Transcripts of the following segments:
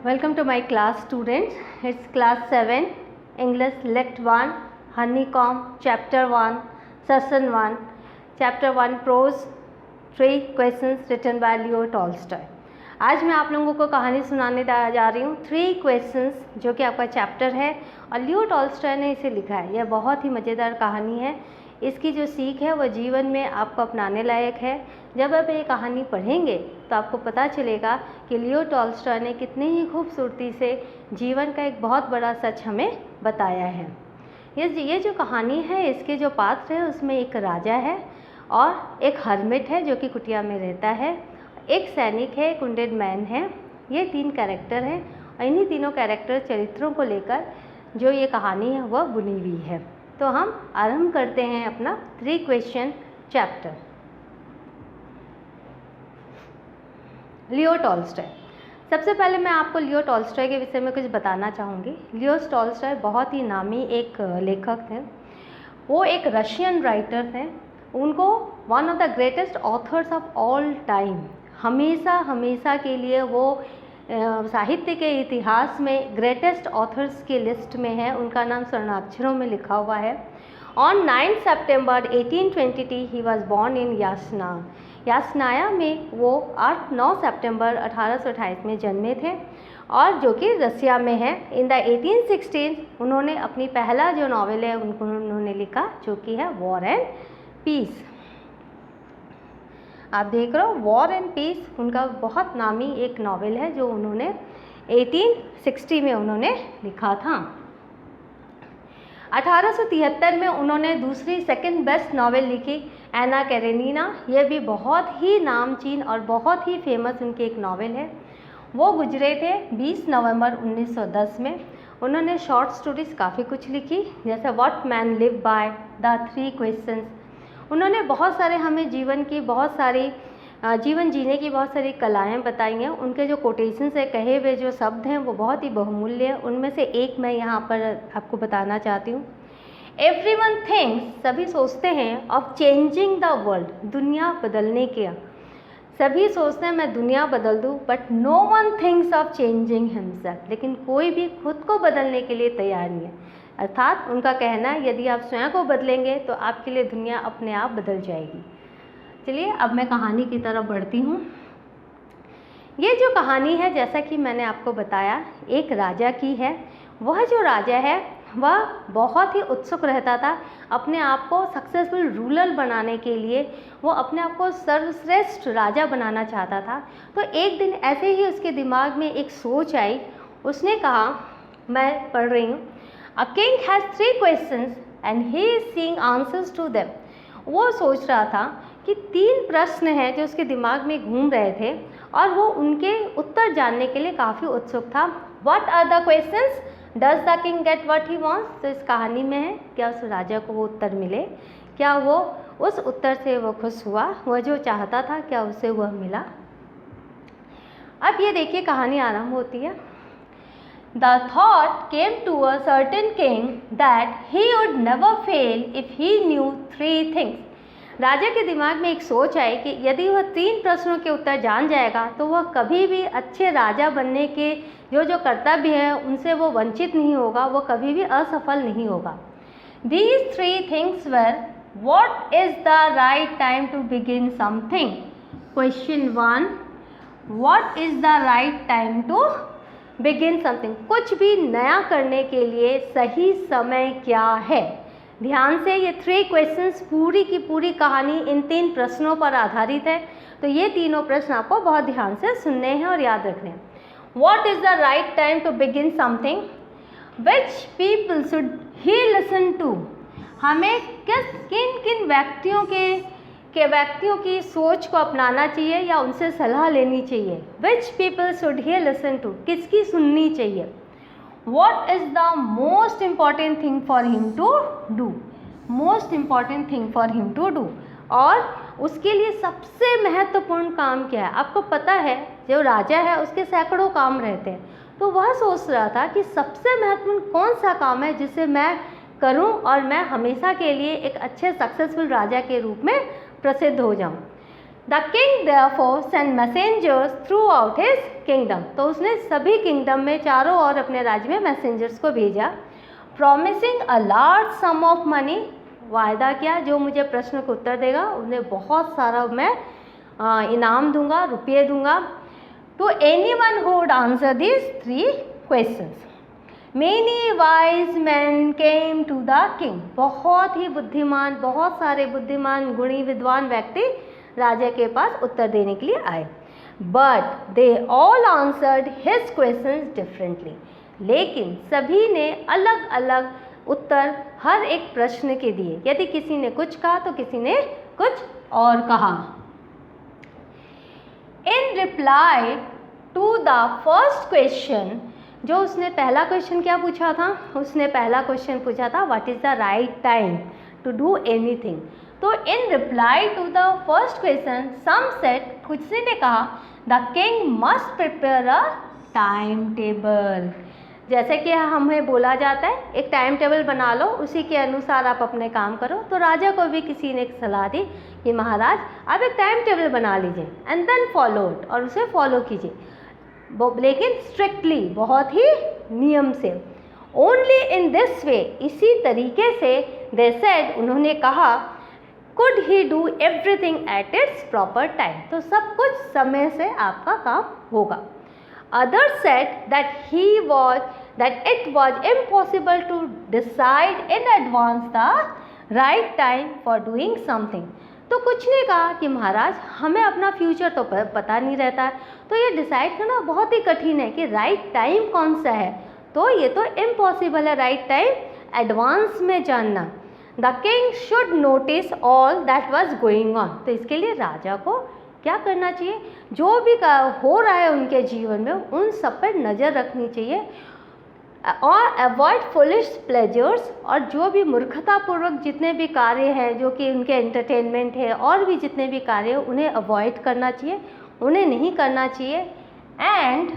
Welcome to my class, students. It's class 7 English Lit 1 Honeycomb Chapter 1 Session 1 Chapter 1 Prose 3 Questions written by Leo Tolstoy. आज मैं आप लोगों को कहानी सुनाने जा रही हूँ 3 Questions, जो कि आपका चैप्टर है और लियो टॉल्स्टॉय ने इसे लिखा है। यह बहुत ही मज़ेदार कहानी है। इसकी जो सीख है वह जीवन में आपको अपनाने लायक है। जब आप ये कहानी पढ़ेंगे तो आपको पता चलेगा कि लियो टॉल्स्टॉय ने कितनी ही खूबसूरती से जीवन का एक बहुत बड़ा सच हमें बताया है। ये जो कहानी है, इसके जो पात्र हैं उसमें एक राजा है और एक हर्मिट है जो कि कुटिया में रहता है, एक सैनिक है, एक वुंडेड मैन है। ये 3 कैरेक्टर हैं और इन्हीं तीनों कैरेक्टर चरित्रों को लेकर जो ये कहानी है वह बुनी हुई है। तो हम आरंभ करते हैं अपना 3 क्वेश्चन चैप्टर। Leo Tolstoy. सबसे पहले मैं आपको लियो टॉल्स्टॉय के विषय में कुछ बताना चाहूँगी। लियो टॉल्स्टॉय बहुत ही नामी एक लेखक थे। वो एक रशियन राइटर थे। उनको one of the greatest authors of all time, हमेशा के लिए वो साहित्य के इतिहास में ग्रेटेस्ट ऑथर्स की लिस्ट में है। उनका नाम स्वर्णाक्षरों में लिखा हुआ है। On 9 September 1822 he was born in Yasna. Yasnaya में वो 9 सितंबर 1828 में जन्मे थे और जो कि रसिया में है। इन द 1816 उन्होंने अपनी पहला जो नॉवेल है उन्होंने लिखा, जो कि है वॉर एंड पीस। आप देख रहे हो, वॉर एंड पीस उनका बहुत नामी एक नॉवेल है जो उन्होंने 1860 में उन्होंने लिखा था। 1873 में उन्होंने दूसरी सेकंड बेस्ट नॉवेल लिखी, एना कैरेनिना। यह भी बहुत ही नामचीन और बहुत ही फेमस उनकी एक नॉवेल है। वो गुजरे थे 20 नवंबर 1910 में। उन्होंने शॉर्ट स्टोरीज काफ़ी कुछ लिखी, जैसे what man live by, the 3 questions. उन्होंने बहुत सारे हमें जीवन जीने की बहुत सारी कलाएं बताई हैं। उनके जो कोटेशंस है, कहे हुए जो शब्द हैं, वो बहुत ही बहुमूल्य हैं। उनमें से एक मैं यहाँ पर आपको बताना चाहती हूँ। एवरीवन थिंक्स, सभी सोचते हैं, ऑफ चेंजिंग द वर्ल्ड, दुनिया बदलने के। सभी सोचते हैं मैं दुनिया बदल दूँ, but no one thinks of changing himself, लेकिन कोई भी खुद को बदलने के लिए तैयार नहीं है। अर्थात उनका कहना है यदि आप स्वयं को बदलेंगे तो आपके लिए दुनिया अपने आप बदल जाएगी। चलिए अब मैं कहानी की तरफ बढ़ती हूँ। ये जो कहानी है, जैसा कि मैंने आपको बताया, एक राजा की है। वह जो राजा है वह बहुत ही उत्सुक रहता था अपने आप को सक्सेसफुल रूलर बनाने के लिए। वो अपने आप को सर्वश्रेष्ठ राजा बनाना चाहता था। तो एक दिन ऐसे ही उसके दिमाग में एक सोच आई। उसने कहा, मैं पढ़ रही हूँ, A king has 3 questions and he is seeing answers to them. वो सोच रहा था कि 3 प्रश्न हैं जो उसके दिमाग में घूम रहे थे और वो उनके उत्तर जानने के लिए काफ़ी उत्सुक था। What are the questions? Does the king get what he wants? तो इस कहानी में है, क्या उस राजा को वो उत्तर मिले? क्या वो उस उत्तर से वो खुश हुआ? वह जो चाहता था, क्या उसे वह मिला? अब ये देखिए, कहानी आरंभ होती है। The thought came to a certain king that he would never fail if he knew 3 things. राजा के दिमाग में एक सोच आई कि यदि वह 3 प्रश्नों के उत्तर जान जाएगा तो वह कभी भी अच्छे राजा बनने के जो कर्तव्य हैं उनसे वो वंचित नहीं होगा, वो कभी भी असफल नहीं होगा। These 3 things were, what is the right time to begin something? Question 1, what is the right time to begin something, कुछ भी नया करने के लिए सही समय क्या है? ध्यान से, ये 3 क्वेश्चंस पूरी की पूरी कहानी इन 3 प्रश्नों पर आधारित है। तो ये तीनों प्रश्न आपको बहुत ध्यान से सुनने हैं और याद रखने हैं। What is the right time to begin something? Which people should he listen to? हमें किन किन व्यक्तियों की सोच को अपनाना चाहिए या उनसे सलाह लेनी चाहिए? Which people should he listen to, किसकी सुननी चाहिए? What is the most important thing for him to do? Most important thing for him to do, और उसके लिए सबसे महत्वपूर्ण काम क्या है? आपको पता है जो राजा है उसके सैकड़ों काम रहते हैं, तो वह सोच रहा था कि सबसे महत्वपूर्ण कौन सा काम है जिसे मैं करूं और मैं हमेशा के लिए एक अच्छे सक्सेसफुल राजा के रूप में प्रसिद्ध हो जाऊं। The king therefore send messengers through out his kingdom, तो उसने सभी किंगडम में चारों ओर अपने राज्य में मैसेंजर्स को भेजा। Promising a large some of money, वायदा किया जो मुझे प्रश्न को उत्तर देगा उन्हें बहुत सारा मैं इनाम दूंगा, रुपये दूंगा। To any one who would answer this 3 questions. Many wise men came to the king, बहुत ही बुद्धिमान, बहुत सारे बुद्धिमान गुणी विद्वान व्यक्ति राजा के पास उत्तर देने के लिए आए। But they all answered his questions differently, लेकिन सभी ने अलग अलग उत्तर हर एक प्रश्न के दिए। यदि किसी ने कुछ कहा तो किसी ने कुछ और कहा। In reply to the first question, जो उसने पहला क्वेश्चन क्या पूछा था, उसने पहला क्वेश्चन पूछा था what is the right time to do anything. तो in reply to the first question some said, कुछ ने कहा the king must prepare a time table, जैसे कि हमें बोला जाता है एक टाइम टेबल बना लो, उसी के अनुसार आप अपने काम करो। तो राजा को भी किसी ने एक सलाह दी कि महाराज आप एक टाइम टेबल बना लीजिए एंड देन फॉलो इट, और उसे फॉलो कीजिए, लेकिन स्ट्रिक्टली, बहुत ही नियम से। ओनली इन दिस वे, इसी तरीके से दे सेड, उन्होंने कहा could he do everything at its proper time, तो सब कुछ समय से आपका काम होगा। Other said that it was impossible to decide in advance the right time for doing something, तो कुछ ने कहा कि महाराज हमें अपना फ्यूचर तो पता नहीं रहता है, तो ये डिसाइड करना बहुत ही कठिन है कि राइट टाइम कौन सा है, तो ये तो इम्पॉसिबल है राइट टाइम एडवांस में जानना। The king should notice all that was going on, तो इसके लिए राजा को क्या करना चाहिए, जो भी हो रहा है उनके जीवन में उन सब पर नज़र रखनी चाहिए, और अवॉइड फुलिश प्लेजर्स, और जो भी मूर्खतापूर्वक जितने भी कार्य हैं जो कि उनके एंटरटेनमेंट है और भी जितने भी कार्य हैं उन्हें अवॉइड करना चाहिए, उन्हें नहीं करना चाहिए। And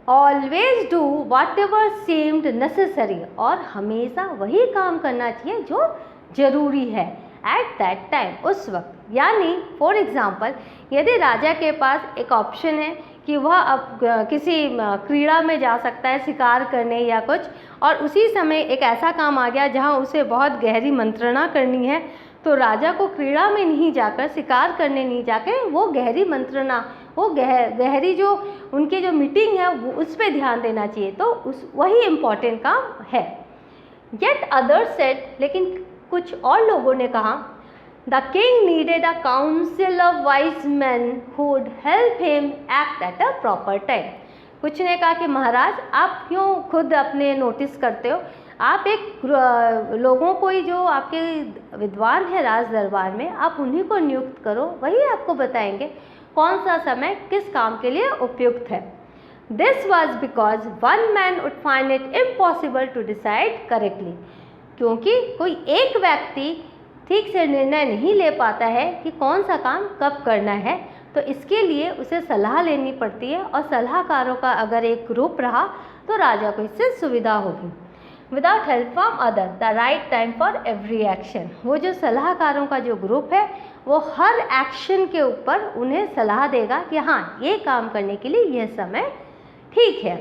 always do what ever seemed necessary, और हमेशा वही काम करना चाहिए जो ज़रूरी है एट दैट टाइम, उस वक्त। यानी फॉर एग्ज़ाम्पल यदि राजा के पास एक ऑप्शन है कि वह अब किसी क्रीड़ा में जा सकता है शिकार करने या कुछ, और उसी समय एक ऐसा काम आ गया जहां उसे बहुत गहरी मंत्रणा करनी है, तो राजा को क्रीड़ा में नहीं जाकर, शिकार करने नहीं जाकर, वो गहरी मंत्रणा, वो गहरी जो उनकी जो मीटिंग है वो उस पर ध्यान देना चाहिए, तो वही इम्पॉर्टेंट काम है। येट अदर सेड, लेकिन कुछ और लोगों ने कहा the king needed a council of wise man who would help him act at a proper time. कुछ ने कहा कि महाराज आप क्यों खुद अपने नोटिस करते हो, आप एक लोगों को ही जो आपके विद्वान है राज दरबार में, आप उन्हीं को नियुक्त करो, वही आपको बताएंगे कौन सा समय किस काम के लिए उपयुक्त है। This was because one man would find it impossible to decide correctly, क्योंकि कोई एक व्यक्ति ठीक से निर्णय नहीं ले पाता है कि कौन सा काम कब करना है, तो इसके लिए उसे सलाह लेनी पड़ती है, और सलाहकारों का अगर एक ग्रुप रहा तो राजा को इससे सुविधा होगी। Without help from other the right time for every action, वो जो सलाहकारों का जो ग्रुप है वो हर एक्शन के ऊपर उन्हें सलाह देगा कि हाँ ये काम करने के लिए यह समय ठीक है।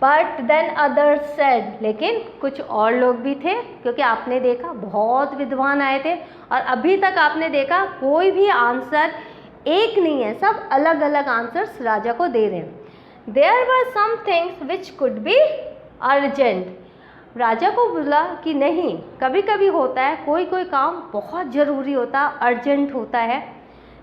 बट देन अदर्स सेड, लेकिन कुछ और लोग भी थे, क्योंकि आपने देखा बहुत विद्वान आए थे और अभी तक आपने देखा कोई भी आंसर एक नहीं है, सब अलग अलग आंसर्स राजा को दे रहे हैं। There were some things which could be urgent, राजा को बोला कि नहीं, कभी कभी होता है कोई कोई काम बहुत ज़रूरी होता, अर्जेंट होता है।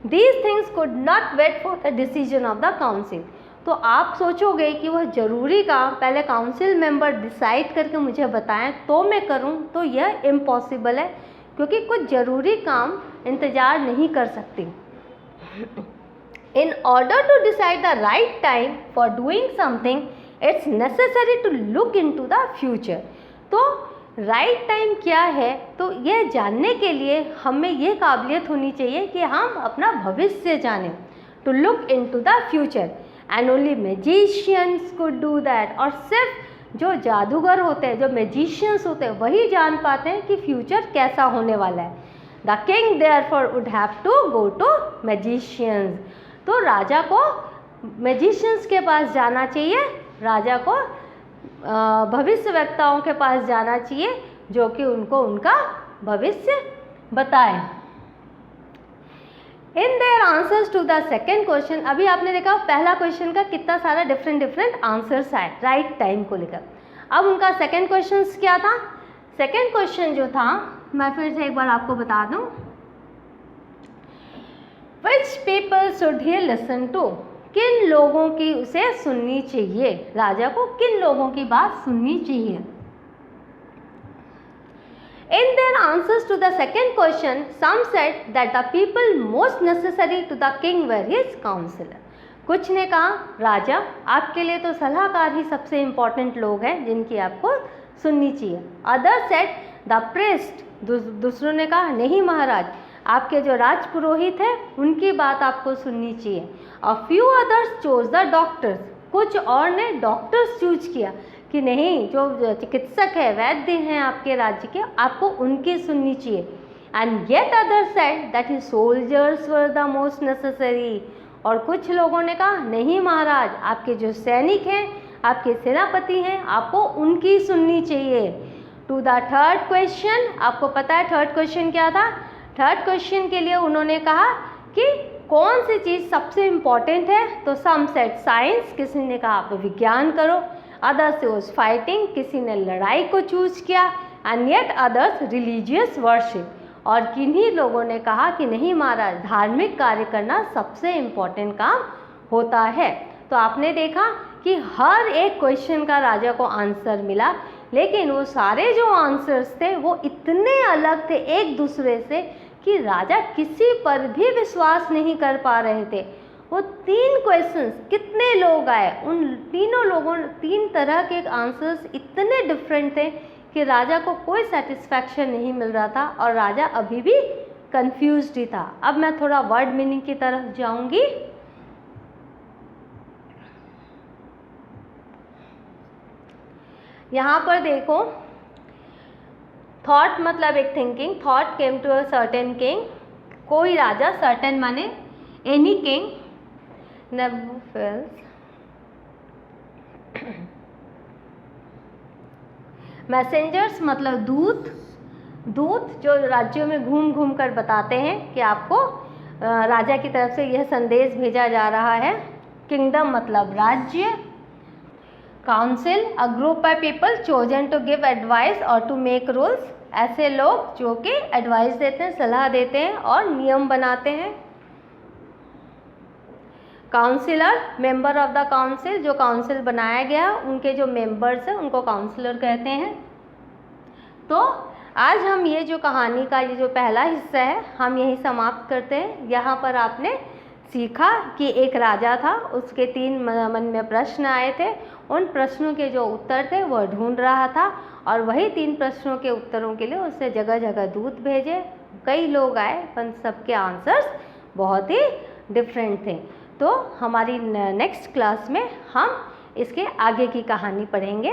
These things could not wait for the decision of the council, तो आप सोचोगे कि वह ज़रूरी काम पहले काउंसिल मेंबर डिसाइड करके मुझे बताएं तो मैं करूं, तो यह इम्पॉसिबल है, क्योंकि कुछ ज़रूरी काम इंतज़ार नहीं कर सकती। In order to decide the right time for doing something it's necessary to look into the future, तो राइट टाइम क्या है, तो यह जानने के लिए हमें यह काबिलियत होनी चाहिए कि हम अपना भविष्य जानें, to look into the future, and only magicians could do that, और सिर्फ जो जादूगर होते हैं, जो मैजिशियंस होते हैं, वही जान पाते हैं कि फ्यूचर कैसा होने वाला है। The king therefore would have to go to magicians. तो राजा को मैजिशियंस के पास जाना चाहिए, राजा को भविष्यवक्ताओं के पास जाना चाहिए जो कि उनको उनका भविष्य बताए। In their answers to the second question, अभी आपने देखा पहला क्वेश्चन का कितना सारा डिफरेंट आंसर्स आए राइट टाइम को लेकर। अब उनका सेकेंड क्वेश्चन क्या था? सेकेंड क्वेश्चन जो था, मैं फिर से एक बार आपको बता दूं, which people should he listen to, किन लोगों की उसे सुननी चाहिए, राजा को किन लोगों की बात सुननी चाहिए। In their answers to the second question, some said that the people most necessary to the king were his counselor. कुछ ने कहा राजा आपके लिए तो सलाहकार ही सबसे इम्पोर्टेंट लोग हैं जिनकी आपको सुननी चाहिए। अदर सेड द प्रेस्ट, दूसरों ने कहा नहीं महाराज आपके जो राज पुरोहित हैं उनकी बात आपको सुननी चाहिए। A few others chose the doctors, कुछ और ने डॉक्टर्स चूज किया कि नहीं जो चिकित्सक है वैद्य हैं आपके राज्य के, आपको उनकी सुननी चाहिए। And yet other said that he soldiers were the most necessary, और कुछ लोगों ने कहा नहीं महाराज आपके जो सैनिक हैं आपके सेनापति हैं आपको उनकी सुननी चाहिए। टू द थर्ड क्वेश्चन, आपको पता है थर्ड क्वेश्चन क्या था? थर्ड क्वेश्चन के लिए उन्होंने कहा कि कौन सी चीज़ सबसे इम्पॉर्टेंट है, तो सम सेड साइंस, किसी ने कहा आप विज्ञान करो, अदर्स वाज फाइटिंग, किसी ने लड़ाई को चूज किया, and yet others religious worship, और किन्हीं लोगों ने कहा कि नहीं महाराज धार्मिक कार्य करना सबसे इम्पोर्टेंट काम होता है। तो आपने देखा कि हर एक क्वेश्चन का राजा को आंसर मिला, लेकिन वो सारे जो आंसर्स थे वो इतने अलग थे एक दूसरे से कि राजा किसी पर भी विश्वास नहीं कर पा रहे थे। वो तीन क्वेश्चंस कितने लोग आए, उन तीनों लोगों तीन तरह के आंसर्स इतने डिफरेंट थे कि राजा को कोई सेटिस्फैक्शन नहीं मिल रहा था और राजा अभी भी कंफ्यूज्ड ही था। अब मैं थोड़ा वर्ड मीनिंग की तरफ जाऊंगी। यहाँ पर देखो, थॉट मतलब एक thinking, thought came to a certain king, कोई राजा, सर्टेन माने एनी किंग, मैसेंजर्स मतलब दूत, दूत जो राज्यों में घूम घूम कर बताते हैं कि आपको राजा की तरफ से यह संदेश भेजा जा रहा है। किंगडम मतलब राज्य, council a group of people chosen to give advice और टू मेक रूल्स, ऐसे लोग जो कि एडवाइस देते हैं, सलाह देते हैं और नियम बनाते हैं। Councillor member of the council, जो काउंसिल बनाया गया उनके जो मेंबर्स हैं उनको काउंसिलर कहते हैं। तो आज हम ये जो कहानी का ये जो पहला हिस्सा है हम यही समाप्त करते हैं। यहाँ पर आपने सीखा कि एक राजा था, उसके तीन मन में प्रश्न आए थे, उन प्रश्नों के जो उत्तर थे वह ढूंढ रहा था और वही तीन प्रश्नों के उत्तरों के लिए उससे जगह जगह दूत भेजे। कई लोग आए पर सबके आंसर्स बहुत ही डिफरेंट थे। तो हमारी नेक्स्ट क्लास में हम इसके आगे की कहानी पढ़ेंगे।